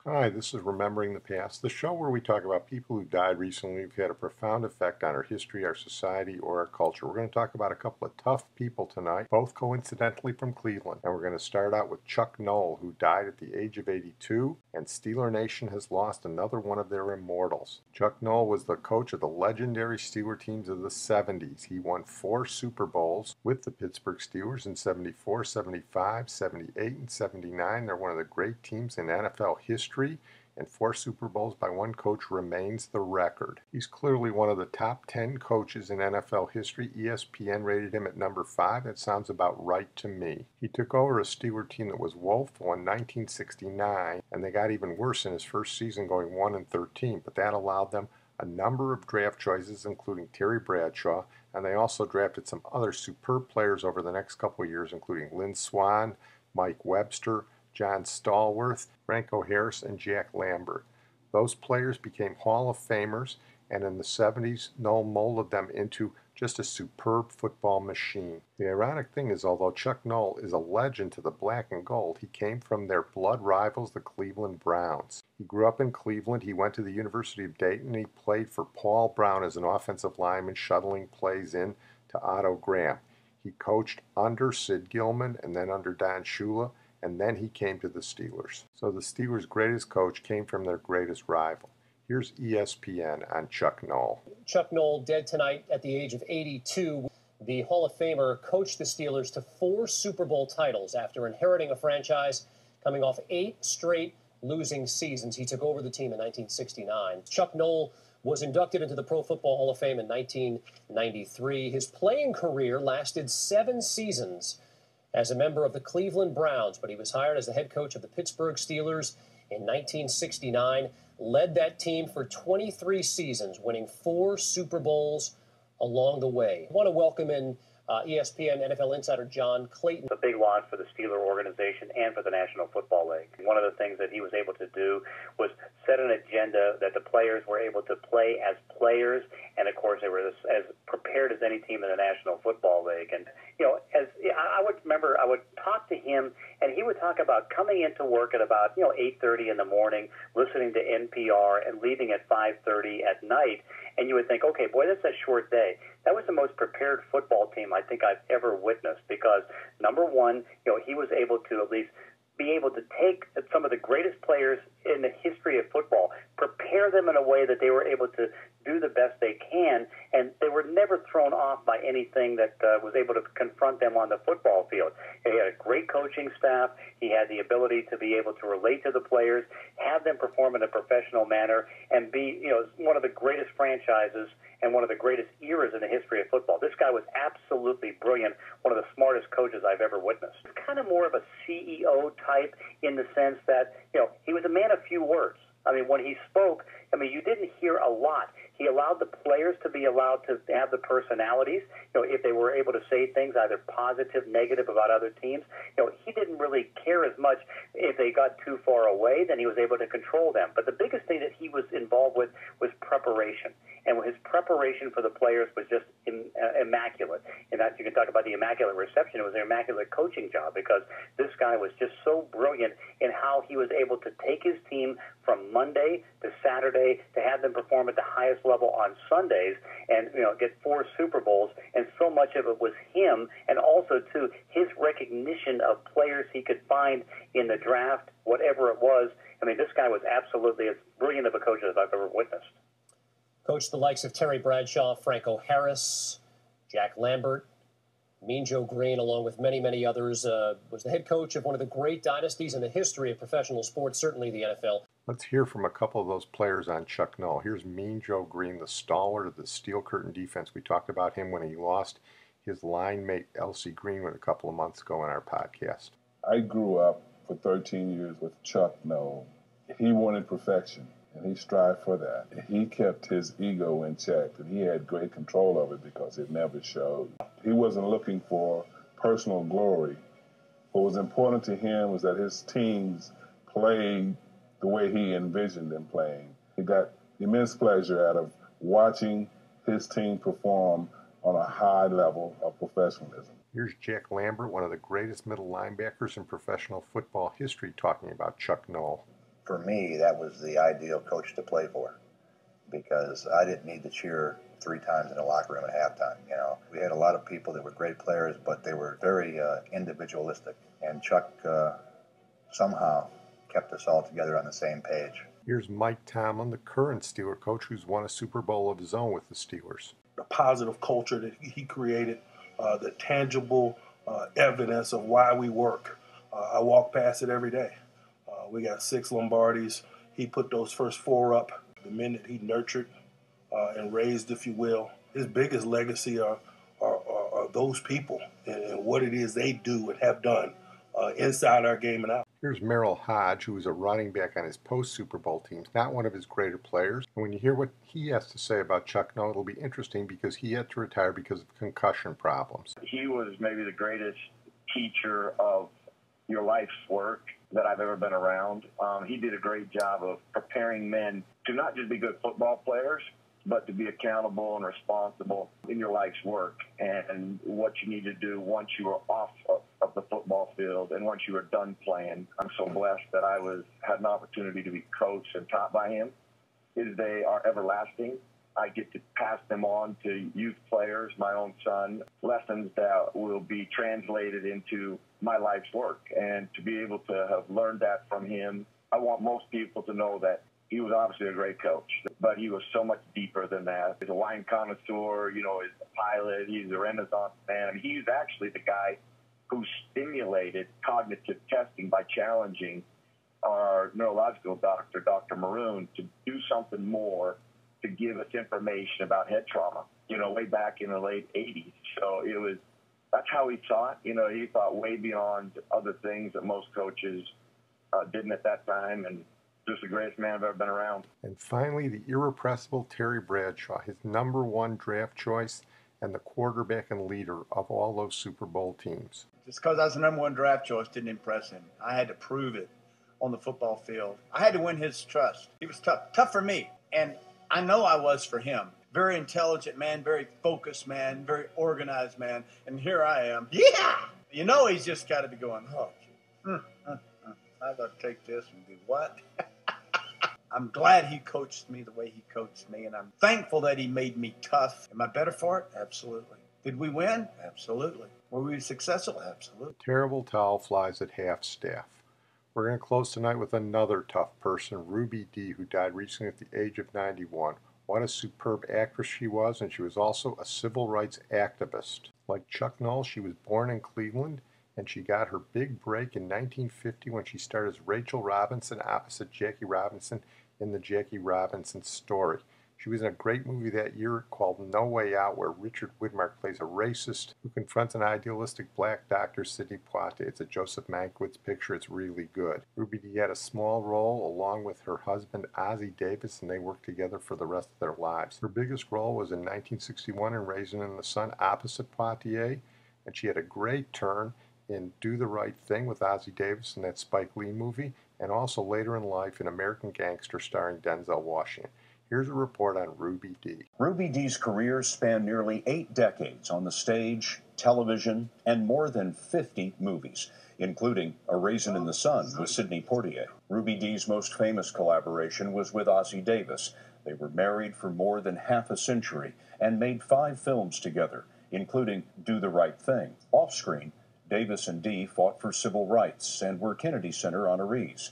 Hi, this is Remembering the Past, the show where we talk about people who died recently who've had a profound effect on our history, our society, or our culture. We're going to talk about a couple of tough people tonight, both coincidentally from Cleveland. And we're going to start out with Chuck Noll, who died at the age of 82, and Steeler Nation has lost another one of their immortals. Chuck Noll was the coach of the legendary Steeler teams of the 70s. He won 4 Super Bowls with the Pittsburgh Steelers in 74, 75, 78, and 79. They're one of the great teams in NFL history. And 4 Super Bowls by one coach remains the record. He's clearly one of the top 10 coaches in NFL history. ESPN rated him at number 5. That sounds about right to me. He took over a Steeler team that was woeful in 1969, and they got even worse in his first season, going 1-13, but that allowed them a number of draft choices, including Terry Bradshaw, and they also drafted some other superb players over the next couple of years, including Lynn Swann, Mike Webster, John Stallworth, Franco Harris, and Jack Lambert. Those players became Hall of Famers, and in the 70s, Noll molded them into just a superb football machine. The ironic thing is, although Chuck Noll is a legend to the black and gold, he came from their blood rivals, the Cleveland Browns. He grew up in Cleveland. He went to the University of Dayton. He played for Paul Brown as an offensive lineman, shuttling plays in to Otto Graham. He coached under Sid Gilman and then under Don Shula, and then he came to the Steelers. So the Steelers' greatest coach came from their greatest rival. Here's ESPN on Chuck Noll. Chuck Noll, dead tonight at the age of 82. The Hall of Famer coached the Steelers to 4 Super Bowl titles after inheriting a franchise coming off 8 straight losing seasons. He took over the team in 1969. Chuck Noll was inducted into the Pro Football Hall of Fame in 1993. His playing career lasted 7 seasons as a member of the Cleveland Browns, but he was hired as the head coach of the Pittsburgh Steelers in 1969, led that team for 23 seasons, winning 4 Super Bowls along the way. I want to welcome in ESPN NFL insider John Clayton. It's a big loss for the Steeler organization and for the National Football League. One of the things that he was able to do was set an agenda that the players were able to play as players, and of course they were as prepared as any team in the National Football League. And as I would remember, I would talk to him, and he would talk about coming into work at about 8:30 in the morning, listening to NPR, and leaving at 5:30 at night. And you would think, okay, boy, that's a short day. That was the most prepared football team I think I've ever witnessed, because number one, he was able to at least be able to take some of the greatest players in the history of football, prepare them in a way that they were able to do the best they can, and they were never thrown off by anything that was able to confront them on the football field. He had a great coaching staff. He had the ability to be able to relate to the players, have them perform in a professional manner, and be one of the greatest franchises and one of the greatest eras in the history of football. This guy was absolutely brilliant, one of the smartest coaches I've ever witnessed. Kind of more of a CEO type in the sense that, he was a man of few words. I mean, when he spoke, you didn't hear a lot. He allowed the players to be allowed to have the personalities. If they were able to say things either positive, negative about other teams, he didn't really care as much. If they got too far away, then he was able to control them. But the biggest thing that he was involved with was preparation. And his preparation for the players was just immaculate. And that you can talk about the immaculate reception. It was an immaculate coaching job, because this guy was just so brilliant in how he was able to take his team from Monday to Saturday to have them perform at the highest level on Sundays and get 4 Super Bowls. And so much of it was him, and also too his recognition of players he could find in the draft, whatever it was. This guy was absolutely as brilliant of a coach as I've ever witnessed. Coached the likes of Terry Bradshaw, Franco Harris, Jack Lambert, Mean Joe Green, along with many, many others. Was the head coach of one of the great dynasties in the history of professional sports, certainly the NFL. Let's hear from a couple of those players on Chuck Noll. Here's Mean Joe Green, the stalwart of the Steel Curtain defense. We talked about him when he lost his line mate, Elsie Greenwood, a couple of months ago in our podcast. I grew up for 13 years with Chuck Noll. He wanted perfection, and he strived for that. He kept his ego in check, and he had great control of it because it never showed. He wasn't looking for personal glory. What was important to him was that his teams played the way he envisioned them playing. He got immense pleasure out of watching his team perform on a high level of professionalism. Here's Jack Lambert, one of the greatest middle linebackers in professional football history, talking about Chuck Noll. For me, that was the ideal coach to play for, because I didn't need to cheer 3 times in the locker room at halftime. You know, we had a lot of people that were great players, but they were very individualistic. And Chuck somehow kept us all together on the same page. Here's Mike Tomlin, the current Steeler coach who's won a Super Bowl of his own with the Steelers. The positive culture that he created, the tangible evidence of why we work. I walk past it every day. We got 6 Lombardis. He put those first 4 up. The men that he nurtured and raised, if you will. His biggest legacy are those people and what it is they do and have done inside our game and out. Here's Merrill Hodge, who was a running back on his post-Super Bowl teams, not one of his greater players. And when you hear what he has to say about Chuck Noll, it'll be interesting because he had to retire because of concussion problems. He was maybe the greatest teacher of your life's work that I've ever been around. He did a great job of preparing men to not just be good football players, but to be accountable and responsible in your life's work and what you need to do once you are off of the football field and once you are done playing. I'm so blessed that I had an opportunity to be coached and taught by him. They are everlasting. I get to pass them on to youth players, my own son, lessons that will be translated into my life's work. And to be able to have learned that from him, I want most people to know that he was obviously a great coach, but he was so much deeper than that. He's a wine connoisseur, you know, he's a pilot, he's a Renaissance man. I mean, he's actually the guy who stimulated cognitive testing by challenging our neurological doctor, Dr. Maroon, to do something more to give us information about head trauma, you know, way back in the late 80s. So that's how he thought. You know, he thought way beyond other things that most coaches didn't at that time, and just the greatest man I've ever been around. And finally, the irrepressible Terry Bradshaw, his #1 draft choice and the quarterback and leader of all those Super Bowl teams. Just because I was the #1 draft choice didn't impress him. I had to prove it on the football field. I had to win his trust. He was tough for me, and I know I was for him. Very intelligent man, very focused man, very organized man, and here I am. Yeah! You know he's just got to be going, I got to take this and do what? I'm glad he coached me the way he coached me, and I'm thankful that he made me tough. Am I better for it? Absolutely. Did we win? Absolutely. Were we successful? Absolutely. Terrible towel flies at half staff. We're going to close tonight with another tough person, Ruby Dee, who died recently at the age of 91. What a superb actress she was, and she was also a civil rights activist. Like Chuck Noll, she was born in Cleveland, and she got her big break in 1950 when she starred as Rachel Robinson opposite Jackie Robinson in the Jackie Robinson Story. She was in a great movie that year called No Way Out, where Richard Widmark plays a racist who confronts an idealistic black doctor, Sidney Poitier. It's a Joseph Mankiewicz picture. It's really good. Ruby Dee had a small role along with her husband, Ossie Davis, and they worked together for the rest of their lives. Her biggest role was in 1961 in Raisin in the Sun opposite Poitier, and she had a great turn in Do the Right Thing with Ossie Davis in that Spike Lee movie, and also later in life in American Gangster starring Denzel Washington. Here's a report on Ruby Dee. Ruby Dee's career spanned nearly 8 decades on the stage, television, and more than 50 movies, including A Raisin in the Sun with Sidney Poitier. Ruby Dee's most famous collaboration was with Ossie Davis. They were married for more than half a century and made 5 films together, including Do the Right Thing. Off-screen, Davis and Dee fought for civil rights and were Kennedy Center honorees.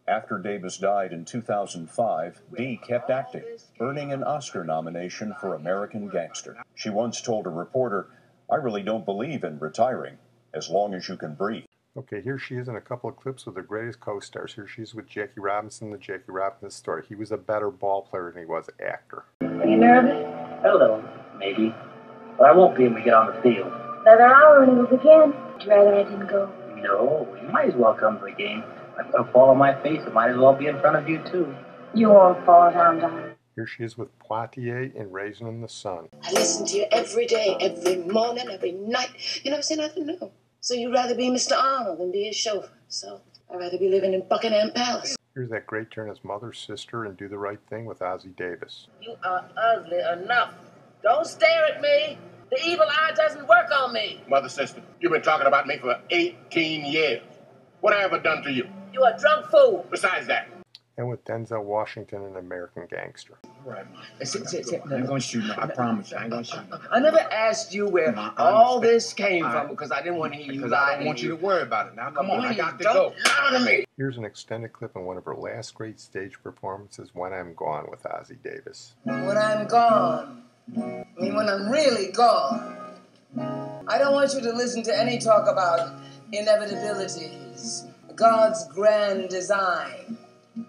After Davis died in 2005, Dee kept acting, earning an Oscar nomination for American Gangster. She once told a reporter, "I really don't believe in retiring, as long as you can breathe." Okay, here she is in a couple of clips with her greatest co-stars. Here she is with Jackie Robinson, the Jackie Robinson Story. He was a better ball player than he was an actor. Are you nervous? A little, maybe. But I won't be when we get on the field. Another hour and it'll begin. Would you rather I didn't go? No, you might as well come to the game. I'm going to fall on my face. It might as well be in front of you, too. You won't fall down, darling. Here she is with Poitier in Raisin in the Sun. I listen to you every day, every morning, every night. You never say nothing new. So you'd rather be Mr. Arnold than be his chauffeur. So I'd rather be living in Buckingham Palace. Here's that great turn as mother's sister in Do the Right Thing with Ossie Davis. You are ugly enough. Don't stare at me. The evil eye doesn't work on me. Mother, sister, you've been talking about me for 18 years. What have I ever done to you? You're a drunk fool. Besides that. and with Denzel Washington in American Gangster. All right, I ain't gonna shoot no. I promise you, I ain't gonna shoot no. I never asked you where all this came from because I didn't want to hear you lie. I don't want you to worry about it. Now, come on, I got to go. Lie to me. Here's an extended clip on one of her last great stage performances, When I'm Gone, with Ossie Davis. When I'm gone, I mean when I'm really gone, I don't want you to listen to any talk about inevitabilities, God's grand design,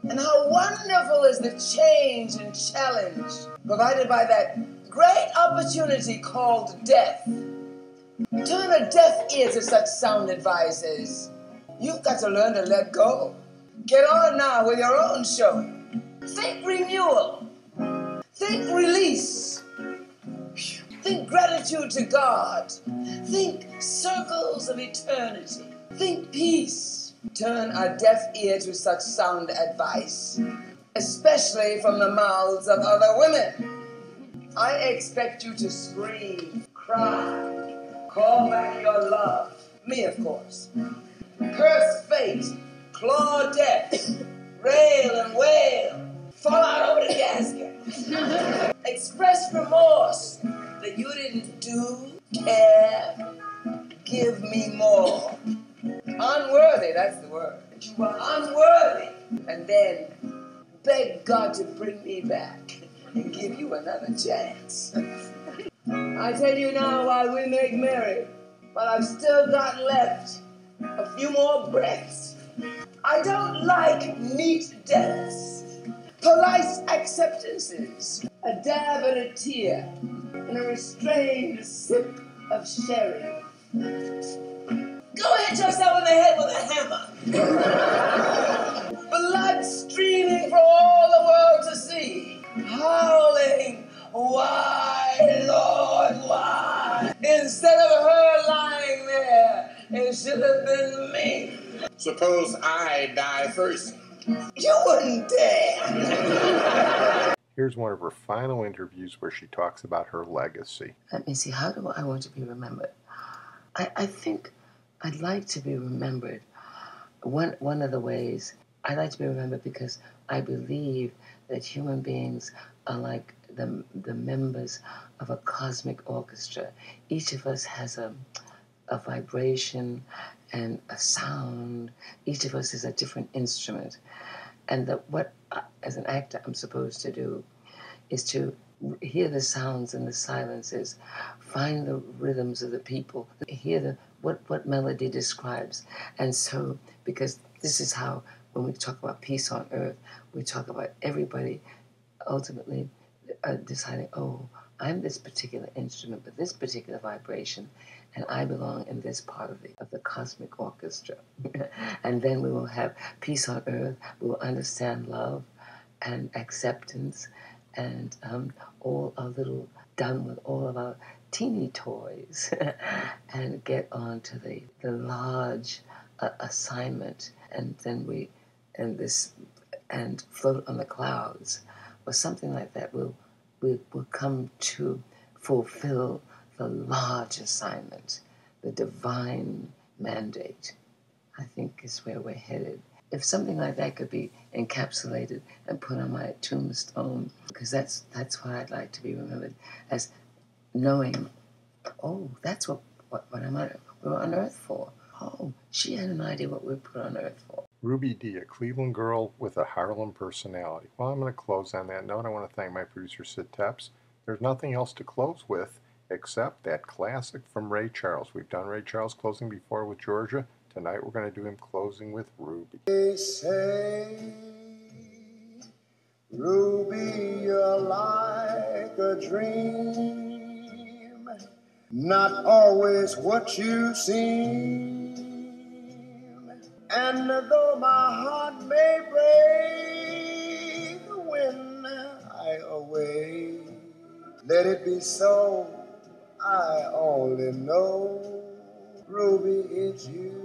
and how wonderful is the change and challenge provided by that great opportunity called death. Turn a deaf ear to such sound advices. You've got to learn to let go. Get on now with your own show. Think renewal. Think release. Think gratitude to God. Think circles of eternity. Think peace. Turn a deaf ear to such sound advice, especially from the mouths of other women. I expect you to scream, cry, call back your love. Me, of course. Curse fate, claw death, rail and wail, fall out over the casket. Express remorse that you didn't do, care, give me more. Unworthy, that's the word. You are unworthy. And then beg God to bring me back and give you another chance. I tell you now, while we make merry, while I've still got left a few more breaths, I don't like neat deaths, polite acceptances, a dab and a tear, and a restrained sip of sherry. Go hit yourself in the head with a hammer. Blood streaming for all the world to see. Howling, why, Lord, why? Instead of her lying there, it should have been me. Suppose I die first. You wouldn't dare. Here's one of her final interviews where she talks about her legacy. Let me see, how do I want to be remembered? I think I'd like to be remembered. One of the ways I'd like to be remembered because I believe that human beings are like the members of a cosmic orchestra. Each of us has a vibration and a sound. Each of us is a different instrument. And what, as an actor, I'm supposed to do is to hear the sounds and the silences, find the rhythms of the people, hear what melody describes. And so, because this is how, when we talk about peace on earth, we talk about everybody ultimately deciding, oh, I'm this particular instrument, but this particular vibration, and I belong in this part of the cosmic orchestra. And then we will have peace on earth. We will understand love and acceptance and all our little, done with all of our teeny toys and get on to the large assignment, and then and float on the clouds or something like that. We'll come to fulfill the large assignment, the divine mandate, I think is where we're headed. If something like that could be encapsulated and put on my tombstone, because that's what I'd like to be remembered as, knowing, oh, that's what we're on earth for. Oh, she had an idea what we're put on earth for. Ruby Dee, a Cleveland girl with a Harlem personality. Well, I'm going to close on that note. I want to thank my producer, Sid Tepps. There's nothing else to close with except that classic from Ray Charles. We've done Ray Charles closing before with Georgia. Tonight we're going to do him closing with Ruby. They say, Ruby, you're like a dream, not always what you seem. And though my heart may break when I away, let it be so. I only know, Ruby, it's you.